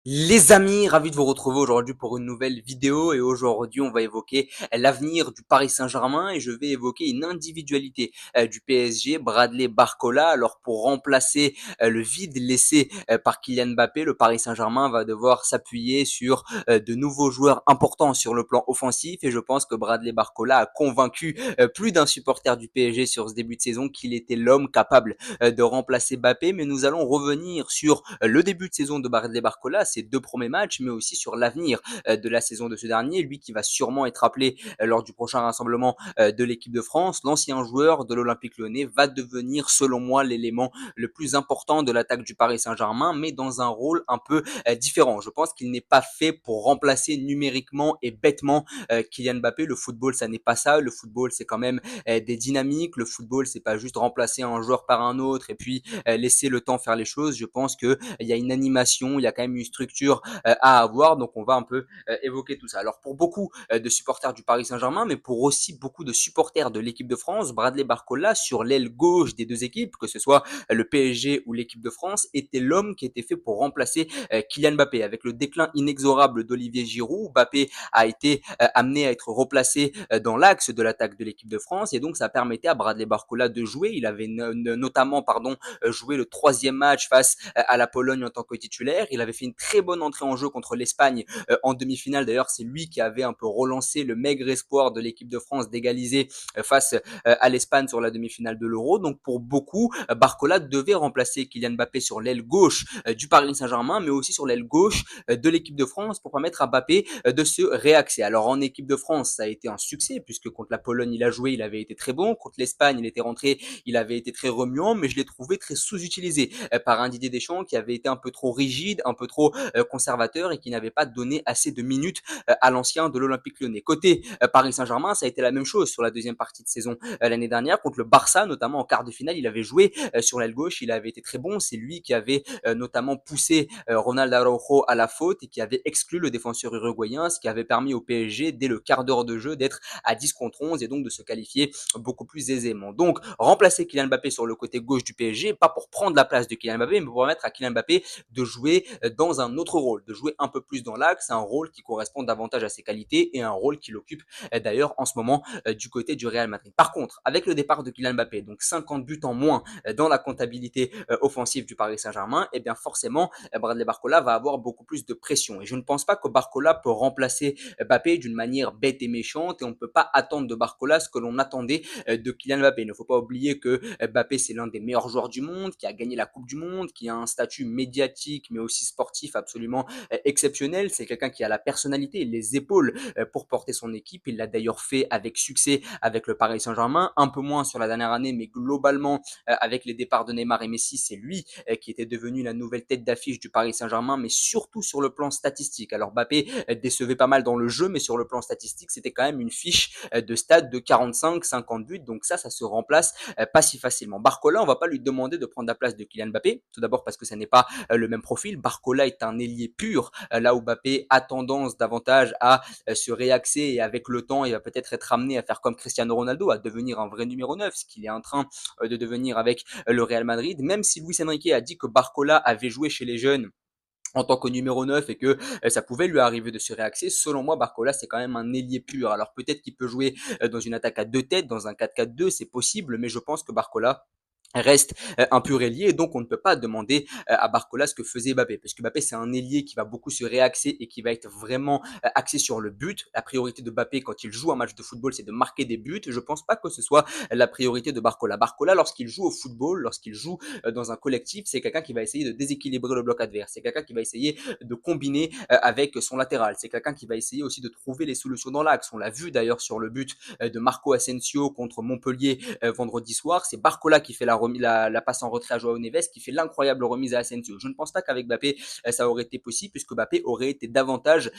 Les amis, ravi de vous retrouver aujourd'hui pour une nouvelle vidéo et aujourd'hui on va évoquer l'avenir du Paris Saint-Germain et je vais évoquer une individualité du PSG, Bradley Barcola. Alors pour remplacer le vide laissé par Kylian Mbappé, le Paris Saint-Germain va devoir s'appuyer sur de nouveaux joueurs importants sur le plan offensif et je pense que Bradley Barcola a convaincu plus d'un supporter du PSG sur ce début de saison qu'il était l'homme capable de remplacer Mbappé. Mais nous allons revenir sur le début de saison de Bradley Barcola, ses deux premiers matchs, mais aussi sur l'avenir de la saison de ce dernier, lui qui va sûrement être appelé lors du prochain rassemblement de l'équipe de France. L'ancien joueur de l'Olympique Lyonnais va devenir, selon moi, l'élément le plus important de l'attaque du Paris Saint-Germain, mais dans un rôle un peu différent. Je pense qu'il n'est pas fait pour remplacer numériquement et bêtement Kylian Mbappé. Le football, ça n'est pas ça. Le football, c'est quand même des dynamiques. Le football, c'est pas juste remplacer un joueur par un autre et puis laisser le temps faire les choses. Je pense que il y a une animation, il y a quand même une structure à avoir. Donc on va un peu évoquer tout ça. Alors pour beaucoup de supporters du Paris Saint-Germain, mais pour aussi beaucoup de supporters de l'équipe de France, Bradley Barcola sur l'aile gauche des deux équipes, que ce soit le PSG ou l'équipe de France, était l'homme qui était fait pour remplacer Kylian Mbappé. Avec le déclin inexorable d'Olivier Giroud, Mbappé a été amené à être replacé dans l'axe de l'attaque de l'équipe de France et donc ça permettait à Bradley Barcola de jouer. Il avait notamment joué le troisième match face à la Pologne en tant que titulaire. Il avait fait une très bonne entrée en jeu contre l'Espagne en demi-finale. D'ailleurs, c'est lui qui avait un peu relancé le maigre espoir de l'équipe de France d'égaliser face à l'Espagne sur la demi-finale de l'Euro. Donc pour beaucoup, Barcola devait remplacer Kylian Mbappé sur l'aile gauche du Paris Saint-Germain, mais aussi sur l'aile gauche de l'équipe de France pour permettre à Mbappé de se réaxer. Alors en équipe de France, ça a été un succès puisque contre la Pologne, il a joué, il avait été très bon. Contre l'Espagne, il était rentré, il avait été très remuant, mais je l'ai trouvé très sous-utilisé par un Didier Deschamps qui avait été un peu trop rigide, un peu trop conservateur et qui n'avait pas donné assez de minutes à l'ancien de l'Olympique Lyonnais. Côté Paris Saint-Germain, ça a été la même chose sur la deuxième partie de saison l'année dernière contre le Barça, notamment en quart de finale, il avait joué sur l'aile gauche, il avait été très bon. C'est lui qui avait notamment poussé Ronald Araujo à la faute et qui avait exclu le défenseur uruguayen, ce qui avait permis au PSG dès le quart d'heure de jeu d'être à 10 contre 11 et donc de se qualifier beaucoup plus aisément. Donc remplacer Kylian Mbappé sur le côté gauche du PSG, pas pour prendre la place de Kylian Mbappé, mais pour permettre à Kylian Mbappé de jouer dans un autre rôle, de jouer un peu plus dans l'axe, un rôle qui correspond davantage à ses qualités et un rôle qu'il occupe d'ailleurs en ce moment du côté du Real Madrid. Par contre, avec le départ de Kylian Mbappé, donc 50 buts en moins dans la comptabilité offensive du Paris Saint-Germain, et bien forcément Bradley Barcola va avoir beaucoup plus de pression. Et je ne pense pas que Barcola peut remplacer Mbappé d'une manière bête et méchante et on ne peut pas attendre de Barcola ce que l'on attendait de Kylian Mbappé. Il ne faut pas oublier que Mbappé c'est l'un des meilleurs joueurs du monde, qui a gagné la Coupe du Monde, qui a un statut médiatique mais aussi sportif absolument exceptionnel. C'est quelqu'un qui a la personnalité et les épaules pour porter son équipe. Il l'a d'ailleurs fait avec succès avec le Paris Saint-Germain, un peu moins sur la dernière année, mais globalement avec les départs de Neymar et Messi, c'est lui qui était devenu la nouvelle tête d'affiche du Paris Saint-Germain, mais surtout sur le plan statistique. Alors Mbappé décevait pas mal dans le jeu, mais sur le plan statistique, c'était quand même une fiche de stade de 45-50 buts, donc ça se remplace pas si facilement. Barcola, on va pas lui demander de prendre la place de Kylian Mbappé, tout d'abord parce que ça n'est pas le même profil. Barcola est un ailier pur, là où Mbappé a tendance davantage à se réaxer et avec le temps, il va peut-être être amené à faire comme Cristiano Ronaldo, à devenir un vrai numéro 9, ce qu'il est en train de devenir avec le Real Madrid, même si Luis Enrique a dit que Barcola avait joué chez les jeunes en tant que numéro 9 et que ça pouvait lui arriver de se réaxer. Selon moi, Barcola, c'est quand même un ailier pur. Alors peut-être qu'il peut jouer dans une attaque à deux têtes, dans un 4-4-2, c'est possible, mais je pense que Barcola reste un pur ailier et donc on ne peut pas demander à Barcola ce que faisait Mbappé parce que Mbappé c'est un ailier qui va beaucoup se réaxer et qui va être vraiment axé sur le but. La priorité de Mbappé quand il joue un match de football c'est de marquer des buts. Je pense pas que ce soit la priorité de Barcola. Barcola lorsqu'il joue au football, lorsqu'il joue dans un collectif, c'est quelqu'un qui va essayer de déséquilibrer le bloc adverse, c'est quelqu'un qui va essayer de combiner avec son latéral, c'est quelqu'un qui va essayer aussi de trouver les solutions dans l'axe. On l'a vu d'ailleurs sur le but de Marco Asensio contre Montpellier vendredi soir, c'est Barcola qui fait la passe en retrait à Joao Neves, qui fait l'incroyable remise à Asensio. Je ne pense pas qu'avec Mbappé, ça aurait été possible, puisque Mbappé aurait été davantage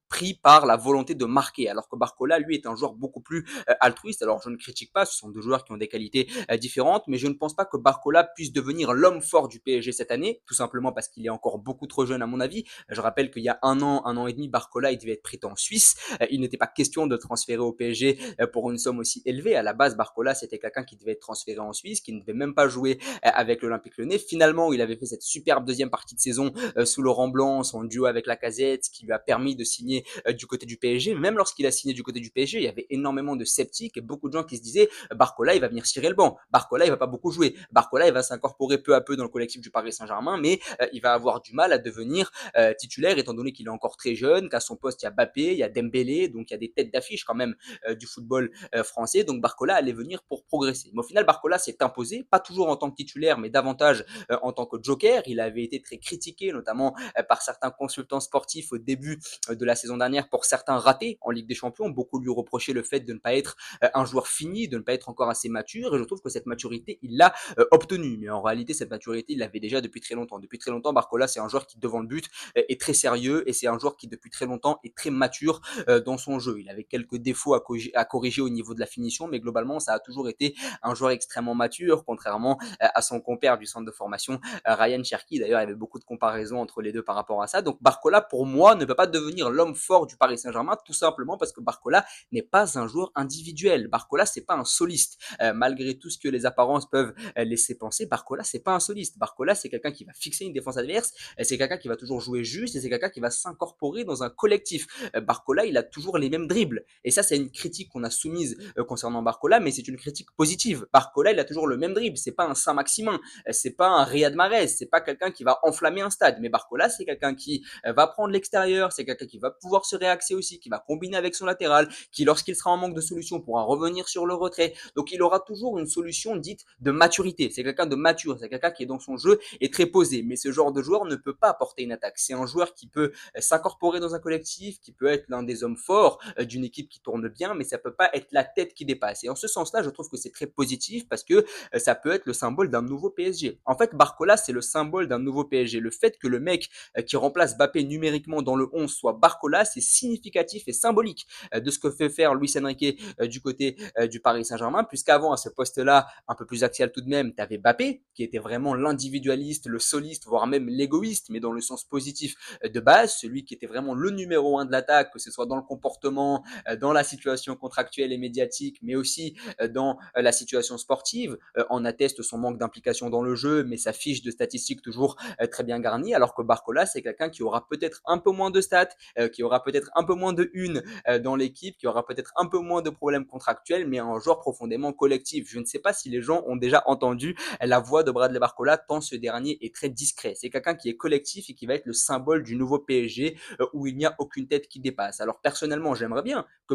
pris par la volonté de marquer, alors que Barcola, lui, est un joueur beaucoup plus altruiste. Alors je ne critique pas, ce sont deux joueurs qui ont des qualités différentes, mais je ne pense pas que Barcola puisse devenir l'homme fort du PSG cette année, tout simplement parce qu'il est encore beaucoup trop jeune à mon avis. Je rappelle qu'il y a un an et demi, Barcola, il devait être prêté en Suisse. Il n'était pas question de transférer au PSG pour une somme aussi élevée. À la base, Barcola, c'était quelqu'un qui devait être transféré en Suisse, qui ne devait même pas jouer avec l'Olympique Lyonnais. Finalement, il avait fait cette superbe deuxième partie de saison sous Laurent Blanc, son duo avec Lacazette, qui lui a permis de signer du côté du PSG. Même lorsqu'il a signé du côté du PSG, il y avait énormément de sceptiques et beaucoup de gens qui se disaient Barcola, il va venir cirer le banc. Barcola, il va pas beaucoup jouer. Barcola, il va s'incorporer peu à peu dans le collectif du Paris Saint-Germain, mais il va avoir du mal à devenir titulaire étant donné qu'il est encore très jeune, qu'à son poste il y a Mbappé, il y a Dembélé, donc il y a des têtes d'affiche quand même du football français. Donc Barcola allait venir pour progresser. Mais au final, Barcola s'est imposé, pas toujours en tant que titulaire, mais davantage en tant que joker. Il avait été très critiqué, notamment par certains consultants sportifs au début de la saison dernière pour certains ratés en Ligue des Champions. Beaucoup lui reprochaient le fait de ne pas être un joueur fini, de ne pas être encore assez mature. Et je trouve que cette maturité, il l'a obtenue. Mais en réalité, cette maturité, il l'avait déjà depuis très longtemps. Depuis très longtemps, Barcola, c'est un joueur qui, devant le but, est très sérieux et c'est un joueur qui, depuis très longtemps, est très mature dans son jeu. Il avait quelques défauts à corriger au niveau de la finition, mais globalement, ça a toujours été un joueur extrêmement mature, contrairement à son compère du centre de formation, Ryan Cherki. D'ailleurs, il y avait beaucoup de comparaisons entre les deux par rapport à ça. Donc Barcola, pour moi, ne peut pas devenir l'homme fort du Paris Saint-Germain, tout simplement parce que Barcola n'est pas un joueur individuel. Barcola, c'est pas un soliste. Malgré tout ce que les apparences peuvent laisser penser, Barcola, c'est pas un soliste. Barcola, c'est quelqu'un qui va fixer une défense adverse, c'est quelqu'un qui va toujours jouer juste et c'est quelqu'un qui va s'incorporer dans un collectif. Barcola, il a toujours les mêmes dribbles. Et ça, c'est une critique qu'on a soumise concernant Barcola, mais c'est une critique positive. Barcola, il a toujours le même dribble. C'est pas un Saint-Maximin, c'est pas un Riyad Mahrez, c'est pas quelqu'un qui va enflammer un stade. Mais Barcola, c'est quelqu'un qui va prendre l'extérieur, c'est quelqu'un qui va pouvoir se réaxer aussi, qui va combiner avec son latéral, qui, lorsqu'il sera en manque de solution, pourra revenir sur le retrait. Donc, il aura toujours une solution dite de maturité. C'est quelqu'un de mature, c'est quelqu'un qui est dans son jeu et très posé. Mais ce genre de joueur ne peut pas apporter une attaque. C'est un joueur qui peut s'incorporer dans un collectif, qui peut être l'un des hommes forts d'une équipe qui tourne bien, mais ça peut pas être la tête qui dépasse. Et en ce sens-là, je trouve que c'est très positif parce que ça peut être le symbole d'un nouveau PSG. En fait, Barcola, c'est le symbole d'un nouveau PSG. Le fait que le mec qui remplace Mbappé numériquement dans le 11 soit Barcola, c'est significatif et symbolique de ce que fait faire Luis Enrique du côté du Paris Saint-Germain, puisqu'avant, à ce poste-là, un peu plus axial tout de même, tu avais Mbappé, qui était vraiment l'individualiste, le soliste, voire même l'égoïste, mais dans le sens positif de base, celui qui était vraiment le numéro un de l'attaque, que ce soit dans le comportement, dans la situation contractuelle et médiatique, mais aussi dans la situation sportive. En atteste son manque d'implication dans le jeu, mais sa fiche de statistiques toujours très bien garnie, alors que Barcola, c'est quelqu'un qui aura peut-être un peu moins de stats, qui aura peut-être un peu moins de une dans l'équipe, qui aura peut-être un peu moins de problèmes contractuels, mais un joueur profondément collectif. Je ne sais pas si les gens ont déjà entendu la voix de Bradley Barcola, tant ce dernier est très discret. C'est quelqu'un qui est collectif et qui va être le symbole du nouveau PSG où il n'y a aucune tête qui dépasse. Alors personnellement, j'aimerais bien que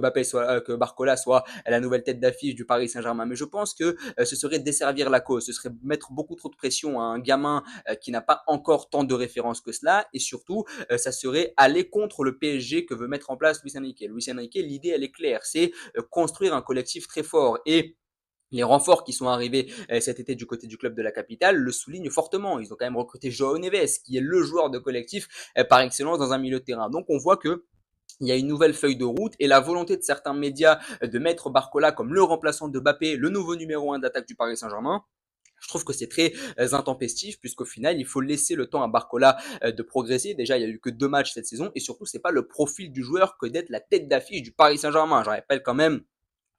que Barcola soit la nouvelle tête d'affiche du Paris Saint-Germain, mais je pense que ce serait desservir la cause, ce serait mettre beaucoup trop de pression à un gamin qui n'a pas encore tant de références que cela, et surtout, ça serait aller contre le PSG que veut mettre en place Luis Enrique. Luis Enrique, l'idée, elle est claire, c'est construire un collectif très fort et les renforts qui sont arrivés cet été du côté du club de la capitale le soulignent fortement. Ils ont quand même recruté Joao Neves, qui est le joueur de collectif par excellence dans un milieu de terrain. Donc on voit que il y a une nouvelle feuille de route et la volonté de certains médias de mettre Barcola comme le remplaçant de Mbappé, le nouveau numéro un d'attaque du Paris Saint-Germain. Je trouve que c'est très intempestif puisqu'au final, il faut laisser le temps à Barcola de progresser. Déjà, il n'y a eu que 2 matchs cette saison et surtout, c'est pas le profil du joueur que d'être la tête d'affiche du Paris Saint-Germain. Je rappelle quand même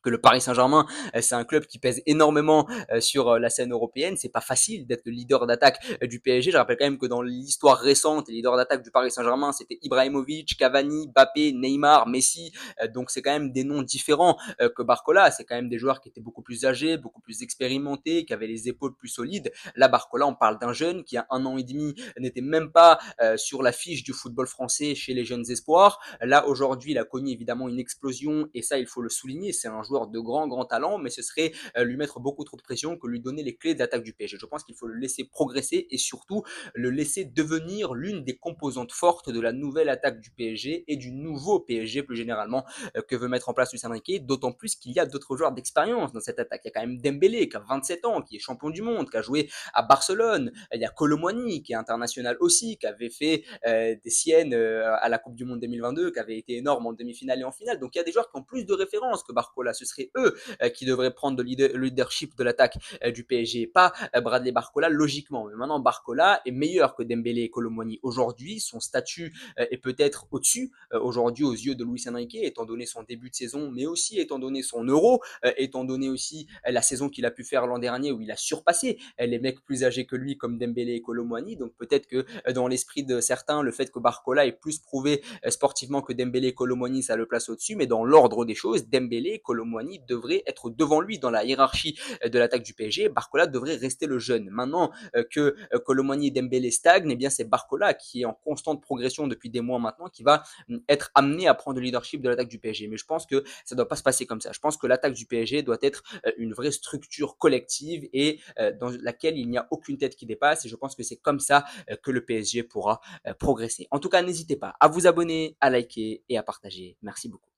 que le Paris Saint-Germain, c'est un club qui pèse énormément sur la scène européenne. C'est pas facile d'être le leader d'attaque du PSG. Je rappelle quand même que dans l'histoire récente, les leaders d'attaque du Paris Saint-Germain, c'était Ibrahimovic, Cavani, Mbappé, Neymar, Messi. Donc c'est quand même des noms différents que Barcola. C'est quand même des joueurs qui étaient beaucoup plus âgés, beaucoup plus expérimentés, qui avaient les épaules plus solides. Là, Barcola, on parle d'un jeune qui a 1 an et demi n'était même pas sur la fiche du football français chez les jeunes espoirs. Là, aujourd'hui, il a connu évidemment une explosion et ça, il faut le souligner. C'est un joueur joueur de grand talent, mais ce serait lui mettre beaucoup trop de pression que lui donner les clés d'attaque du PSG. Je pense qu'il faut le laisser progresser et surtout le laisser devenir l'une des composantes fortes de la nouvelle attaque du PSG et du nouveau PSG plus généralement que veut mettre en place Luis Enrique, d'autant plus qu'il y a d'autres joueurs d'expérience dans cette attaque. Il y a quand même Dembélé qui a 27 ans, qui est champion du monde, qui a joué à Barcelone. Il y a Kolo Muani qui est international aussi, qui avait fait des siennes à la Coupe du Monde 2022, qui avait été énorme en demi-finale et en finale. Donc il y a des joueurs qui ont plus de références que Barcola. Ce serait eux qui devraient prendre le leadership de l'attaque du PSG, pas Bradley Barcola logiquement. Mais maintenant Barcola est meilleur que Dembélé et Kolo Muani aujourd'hui. Son statut est peut-être au-dessus aujourd'hui aux yeux de Luis Enrique, étant donné son début de saison, mais aussi étant donné son euro, étant donné aussi la saison qu'il a pu faire l'an dernier où il a surpassé les mecs plus âgés que lui comme Dembélé et Kolo Muani. Donc peut-être que dans l'esprit de certains, le fait que Barcola ait plus prouvé sportivement que Dembélé et Kolo Muani, ça le place au-dessus, mais dans l'ordre des choses, Dembélé et Kolo Muani devraient être devant lui dans la hiérarchie de l'attaque du PSG. Barcola devrait rester le jeune. Maintenant que Kolo Muani et Dembélé stagnent, eh bien c'est Barcola qui est en constante progression depuis des mois maintenant qui va être amené à prendre le leadership de l'attaque du PSG. Mais je pense que ça ne doit pas se passer comme ça. Je pense que l'attaque du PSG doit être une vraie structure collective et dans laquelle il n'y a aucune tête qui dépasse. Et je pense que c'est comme ça que le PSG pourra progresser. En tout cas, n'hésitez pas à vous abonner, à liker et à partager. Merci beaucoup.